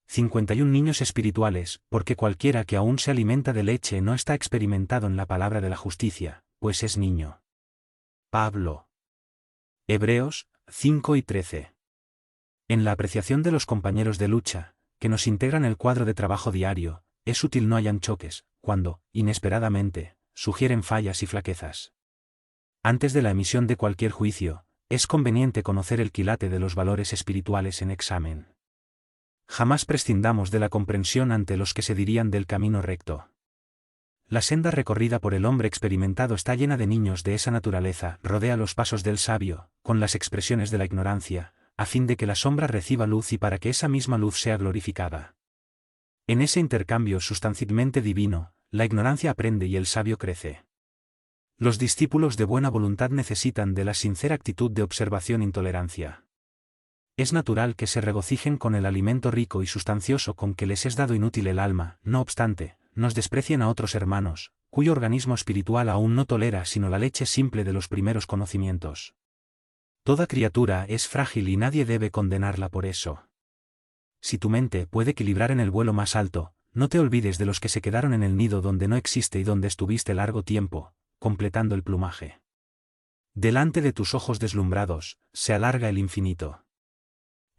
51 niños espirituales, porque cualquiera que aún se alimenta de leche no está experimentado en la palabra de la justicia, pues es niño. Pablo. Hebreos 5 y 13. En la apreciación de los compañeros de lucha, que nos integran el cuadro de trabajo diario, es útil no hayan choques, cuando, inesperadamente, sugieren fallas y flaquezas. Antes de la emisión de cualquier juicio, es conveniente conocer el quilate de los valores espirituales en examen. Jamás prescindamos de la comprensión ante los que se dirían del camino recto. La senda recorrida por el hombre experimentado está llena de niños de esa naturaleza, rodea los pasos del sabio, con las expresiones de la ignorancia, a fin de que la sombra reciba luz y para que esa misma luz sea glorificada. En ese intercambio sustancialmente divino, la ignorancia aprende y el sabio crece. Los discípulos de buena voluntad necesitan de la sincera actitud de observación intolerancia. Es natural que se regocijen con el alimento rico y sustancioso con que les es dado inútil el alma, no obstante, nos desprecien a otros hermanos, cuyo organismo espiritual aún no tolera sino la leche simple de los primeros conocimientos. Toda criatura es frágil y nadie debe condenarla por eso. Si tu mente puede equilibrar en el vuelo más alto, no te olvides de los que se quedaron en el nido donde no existe y donde estuviste largo tiempo, completando el plumaje. Delante de tus ojos deslumbrados, se alarga el infinito.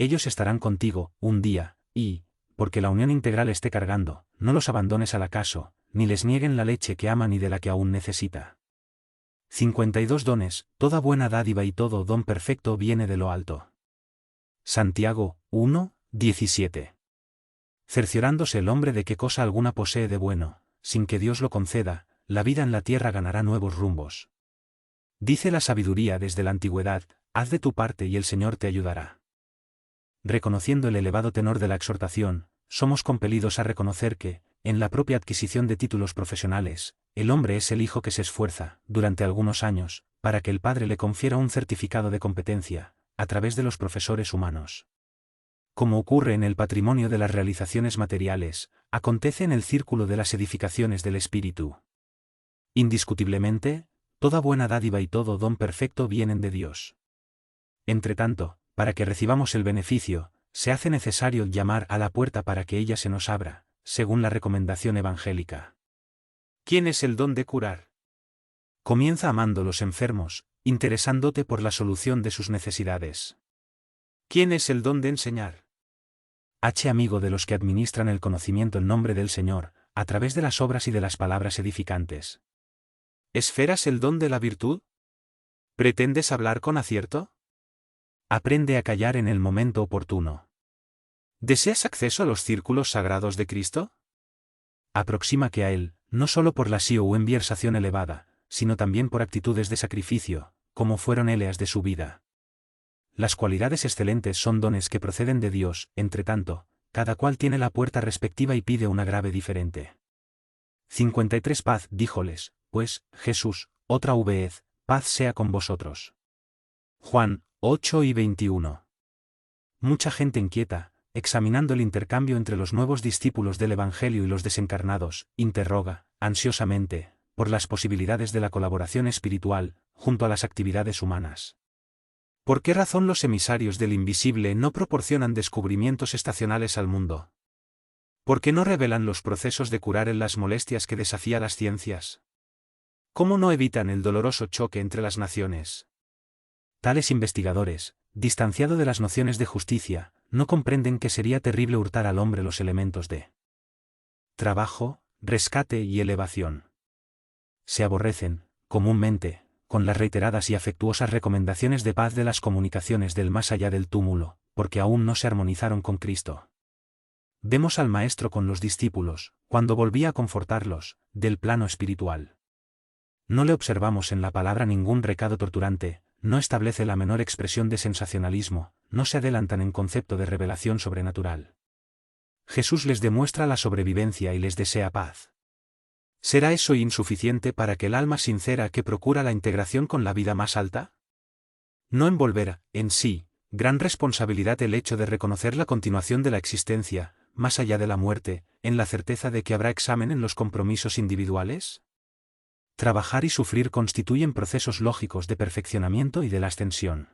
Ellos estarán contigo, un día, y, porque la unión integral esté cargando, no los abandones al acaso, ni les nieguen la leche que aman y de la que aún necesita. 52 dones, toda buena dádiva y todo don perfecto viene de lo alto. Santiago 1, 17. Cerciorándose el hombre de qué cosa alguna posee de bueno, sin que Dios lo conceda, la vida en la tierra ganará nuevos rumbos. Dice la sabiduría desde la antigüedad, haz de tu parte y el Señor te ayudará. Reconociendo el elevado tenor de la exhortación, somos compelidos a reconocer que, en la propia adquisición de títulos profesionales, el hombre es el hijo que se esfuerza, durante algunos años, para que el padre le confiera un certificado de competencia, a través de los profesores humanos. Como ocurre en el patrimonio de las realizaciones materiales, acontece en el círculo de las edificaciones del espíritu. Indiscutiblemente, toda buena dádiva y todo don perfecto vienen de Dios. Entretanto, para que recibamos el beneficio, se hace necesario llamar a la puerta para que ella se nos abra, según la recomendación evangélica. ¿Quién es el don de curar? Comienza amando a los enfermos, interesándote por la solución de sus necesidades. ¿Quién es el don de enseñar? Hache amigo de los que administran el conocimiento en nombre del Señor, a través de las obras y de las palabras edificantes. ¿Esferas el don de la virtud? ¿Pretendes hablar con acierto? Aprende a callar en el momento oportuno. ¿Deseas acceso a los círculos sagrados de Cristo? Aproxímate a Él, no solo por la sí o enversación elevada, sino también por actitudes de sacrificio, como fueron Eleas de su vida. Las cualidades excelentes son dones que proceden de Dios, entre tanto, cada cual tiene la puerta respectiva y pide una grave diferente. 53 Paz, díjoles, pues, Jesús, otra vez, paz sea con vosotros. Juan 8 y 21. Mucha gente inquieta, examinando el intercambio entre los nuevos discípulos del Evangelio y los desencarnados, interroga, ansiosamente, por las posibilidades de la colaboración espiritual, junto a las actividades humanas. ¿Por qué razón los emisarios del invisible no proporcionan descubrimientos estacionales al mundo? ¿Por qué no revelan los procesos de curar en las molestias que desafía las ciencias? ¿Cómo no evitan el doloroso choque entre las naciones? Tales investigadores, distanciado de las nociones de justicia, no comprenden que sería terrible hurtar al hombre los elementos de trabajo, rescate y elevación. Se aborrecen, comúnmente, con las reiteradas y afectuosas recomendaciones de paz de las comunicaciones del más allá del túmulo, porque aún no se armonizaron con Cristo. Vemos al Maestro con los discípulos, cuando volvía a confortarlos, del plano espiritual. No le observamos en la palabra ningún recado torturante, no establece la menor expresión de sensacionalismo, no se adelantan en concepto de revelación sobrenatural. Jesús les demuestra la sobrevivencia y les desea paz. ¿Será eso insuficiente para que el alma sincera que procura la integración con la vida más alta? No envolver, en sí, gran responsabilidad el hecho de reconocer la continuación de la existencia, más allá de la muerte, en la certeza de que habrá examen en los compromisos individuales? Trabajar y sufrir constituyen procesos lógicos de perfeccionamiento y de la ascensión.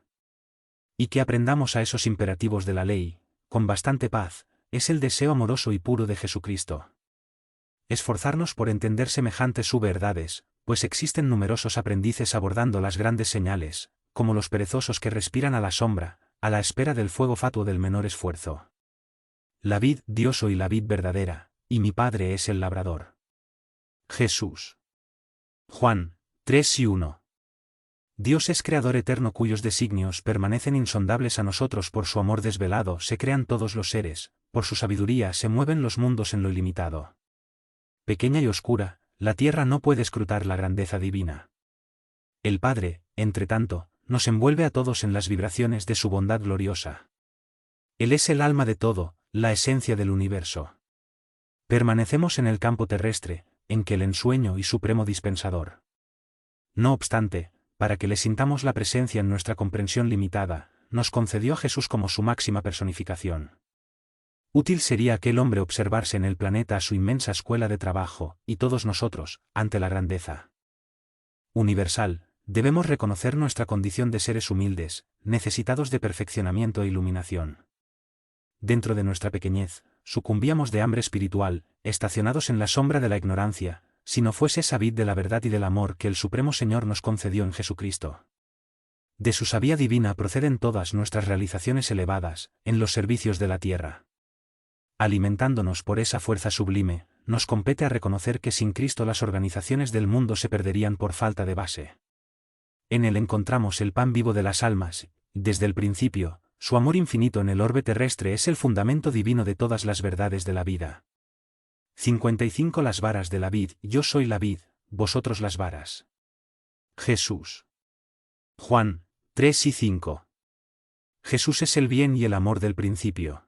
Y que aprendamos a esos imperativos de la ley, con bastante paz, es el deseo amoroso y puro de Jesucristo. Esforzarnos por entender semejantes verdades, pues existen numerosos aprendices abordando las grandes señales, como los perezosos que respiran a la sombra, a la espera del fuego fatuo del menor esfuerzo. La vid, Dios soy la vid verdadera, y mi Padre es el labrador. Jesús. Juan 3:1. Dios es creador eterno cuyos designios permanecen insondables a nosotros por su amor desvelado, se crean todos los seres, por su sabiduría se mueven los mundos en lo ilimitado. Pequeña y oscura, la tierra no puede escrutar la grandeza divina. El Padre, entre tanto, nos envuelve a todos en las vibraciones de su bondad gloriosa. Él es el alma de todo, la esencia del universo. Permanecemos en el campo terrestre, en que el ensueño y supremo dispensador. No obstante, para que le sintamos la presencia en nuestra comprensión limitada, nos concedió a Jesús como su máxima personificación. Útil sería aquel hombre observarse en el planeta a su inmensa escuela de trabajo, y todos nosotros, ante la grandeza universal, debemos reconocer nuestra condición de seres humildes, necesitados de perfeccionamiento e iluminación. Dentro de nuestra pequeñez, sucumbíamos de hambre espiritual, estacionados en la sombra de la ignorancia, si no fuese esa vid de la verdad y del amor que el Supremo Señor nos concedió en Jesucristo. De su savia divina proceden todas nuestras realizaciones elevadas, en los servicios de la tierra. Alimentándonos por esa fuerza sublime, nos compete a reconocer que sin Cristo las organizaciones del mundo se perderían por falta de base. En él encontramos el pan vivo de las almas, desde el principio, su amor infinito en el orbe terrestre es el fundamento divino de todas las verdades de la vida. 55 Las varas de la vid, yo soy la vid, vosotros las varas. Jesús. Juan 3:5. Jesús es el bien y el amor del principio.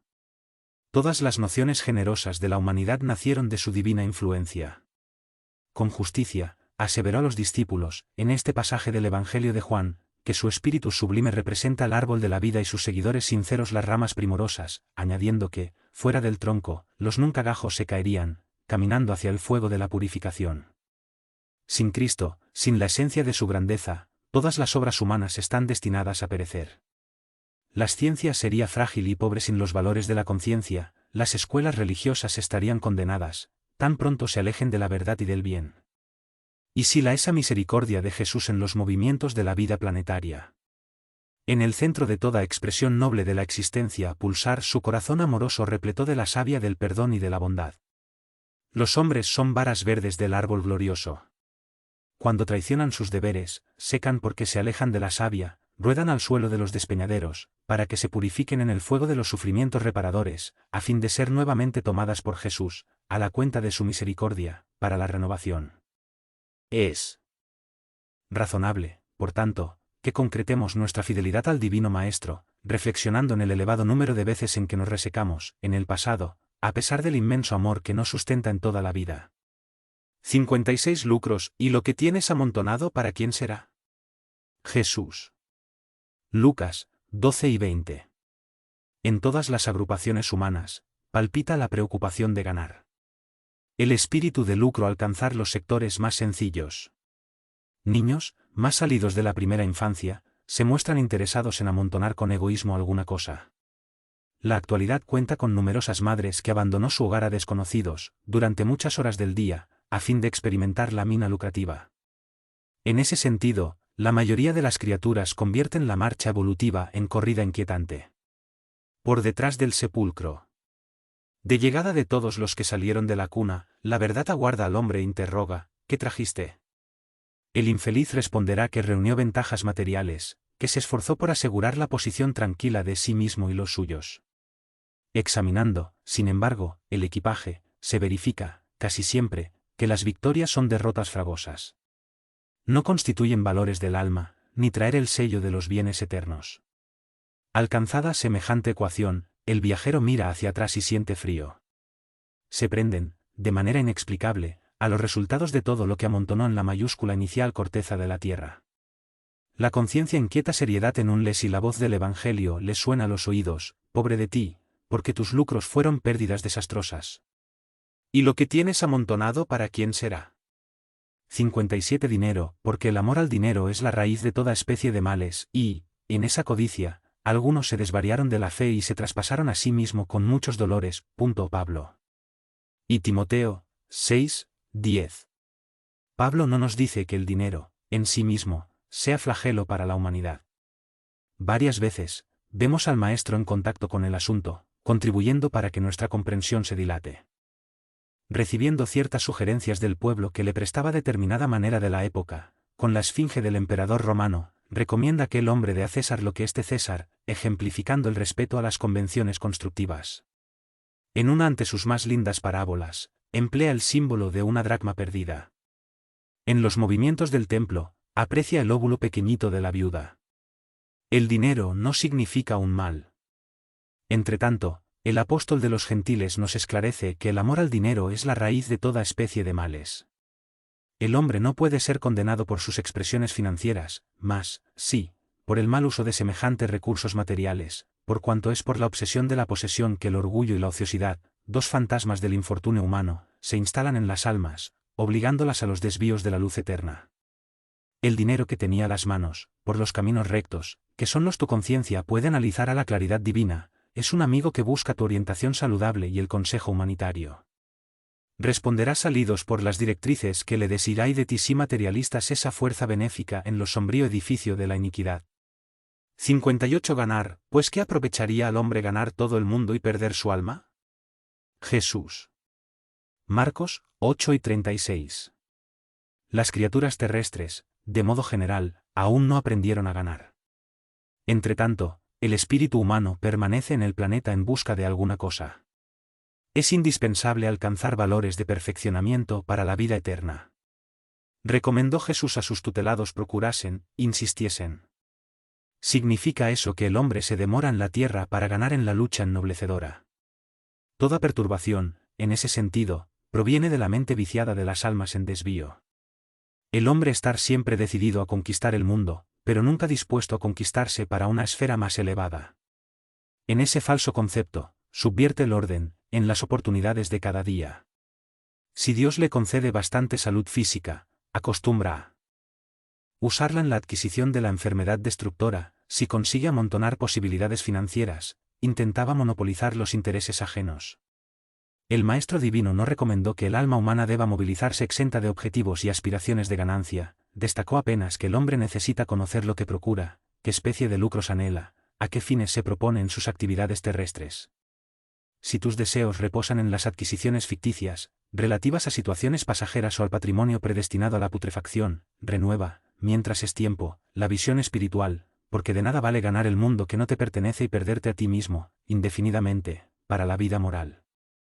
Todas las nociones generosas de la humanidad nacieron de su divina influencia. Con justicia, aseveró a los discípulos, en este pasaje del Evangelio de Juan, que su espíritu sublime representa el árbol de la vida y sus seguidores sinceros las ramas primorosas, añadiendo que, fuera del tronco, los nunca gajos se caerían, caminando hacia el fuego de la purificación. Sin Cristo, sin la esencia de su grandeza, todas las obras humanas están destinadas a perecer. La ciencia sería frágil y pobre sin los valores de la conciencia, las escuelas religiosas estarían condenadas, tan pronto se alejen de la verdad y del bien. Y si la esa misericordia de Jesús en los movimientos de la vida planetaria. En el centro de toda expresión noble de la existencia pulsar su corazón amoroso repleto de la savia del perdón y de la bondad. Los hombres son varas verdes del árbol glorioso. Cuando traicionan sus deberes, secan porque se alejan de la savia, ruedan al suelo de los despeñaderos, para que se purifiquen en el fuego de los sufrimientos reparadores, a fin de ser nuevamente tomadas por Jesús, a la cuenta de su misericordia, para la renovación. Es razonable, por tanto, que concretemos nuestra fidelidad al Divino Maestro, reflexionando en el elevado número de veces en que nos resecamos, en el pasado, a pesar del inmenso amor que nos sustenta en toda la vida. 56 lucros, ¿y lo que tienes amontonado para quién será? Jesús. Lucas 12:20. En todas las agrupaciones humanas, palpita la preocupación de ganar. El espíritu de lucro alcanzar los sectores más sencillos. Niños, más salidos de la primera infancia, se muestran interesados en amontonar con egoísmo alguna cosa. La actualidad cuenta con numerosas madres que abandonó su hogar a desconocidos, durante muchas horas del día, a fin de experimentar la mina lucrativa. En ese sentido, la mayoría de las criaturas convierten la marcha evolutiva en corrida inquietante. Por detrás del sepulcro. De llegada de todos los que salieron de la cuna, la verdad aguarda al hombre e interroga, ¿qué trajiste? El infeliz responderá que reunió ventajas materiales, que se esforzó por asegurar la posición tranquila de sí mismo y los suyos. Examinando, sin embargo, el equipaje, se verifica, casi siempre, que las victorias son derrotas fragosas. No constituyen valores del alma, ni traer el sello de los bienes eternos. Alcanzada semejante ecuación, el viajero mira hacia atrás y siente frío. Se prenden, de manera inexplicable, a los resultados de todo lo que amontonó en la mayúscula inicial corteza de la tierra. La conciencia inquieta seriedad en un les y la voz del Evangelio le suena a los oídos, pobre de ti, porque tus lucros fueron pérdidas desastrosas. ¿Y lo que tienes amontonado para quién será? 57 Dinero, porque el amor al dinero es la raíz de toda especie de males, y, en esa codicia, algunos se desvariaron de la fe y se traspasaron a sí mismo con muchos dolores. Pablo. Y Timoteo, 6:10. Pablo no nos dice que el dinero, en sí mismo, sea flagelo para la humanidad. Varias veces, vemos al maestro en contacto con el asunto, contribuyendo para que nuestra comprensión se dilate. Recibiendo ciertas sugerencias del pueblo que le prestaba determinada manera de la época, con la esfinge del emperador romano, recomienda que el hombre dé a César lo que es de César, ejemplificando el respeto a las convenciones constructivas. En una ante sus más lindas parábolas, emplea el símbolo de una dracma perdida. En los movimientos del templo, aprecia el óvulo pequeñito de la viuda. El dinero no significa un mal. Entretanto, el apóstol de los gentiles nos esclarece que el amor al dinero es la raíz de toda especie de males. El hombre no puede ser condenado por sus expresiones financieras, mas, sí, por el mal uso de semejantes recursos materiales, por cuanto es por la obsesión de la posesión que el orgullo y la ociosidad, dos fantasmas del infortunio humano, se instalan en las almas, obligándolas a los desvíos de la luz eterna. El dinero que tenía a las manos, por los caminos rectos, que son los tu conciencia puede analizar a la claridad divina, es un amigo que busca tu orientación saludable y el consejo humanitario. Responderás salidos por las directrices que le desirá y de ti si materialistas esa fuerza benéfica en lo sombrío edificio de la iniquidad. 58 Ganar, pues ¿qué aprovecharía al hombre ganar todo el mundo y perder su alma? Jesús. Marcos, 8:36. Las criaturas terrestres, de modo general, aún no aprendieron a ganar. Entretanto, el espíritu humano permanece en el planeta en busca de alguna cosa. Es indispensable alcanzar valores de perfeccionamiento para la vida eterna. Recomendó Jesús a sus tutelados procurasen, insistiesen. Significa eso que el hombre se demora en la tierra para ganar en la lucha ennoblecedora. Toda perturbación, en ese sentido, proviene de la mente viciada de las almas en desvío. El hombre estar siempre decidido a conquistar el mundo, pero nunca dispuesto a conquistarse para una esfera más elevada. En ese falso concepto, subvierte el orden, en las oportunidades de cada día. Si Dios le concede bastante salud física, acostumbra a usarla en la adquisición de la enfermedad destructora. Si consigue amontonar posibilidades financieras, intentaba monopolizar los intereses ajenos. El Maestro Divino no recomendó que el alma humana deba movilizarse exenta de objetivos y aspiraciones de ganancia, destacó apenas que el hombre necesita conocer lo que procura, qué especie de lucros anhela, a qué fines se propone en sus actividades terrestres. Si tus deseos reposan en las adquisiciones ficticias, relativas a situaciones pasajeras o al patrimonio predestinado a la putrefacción, renueva, mientras es tiempo, la visión espiritual, porque de nada vale ganar el mundo que no te pertenece y perderte a ti mismo, indefinidamente, para la vida moral.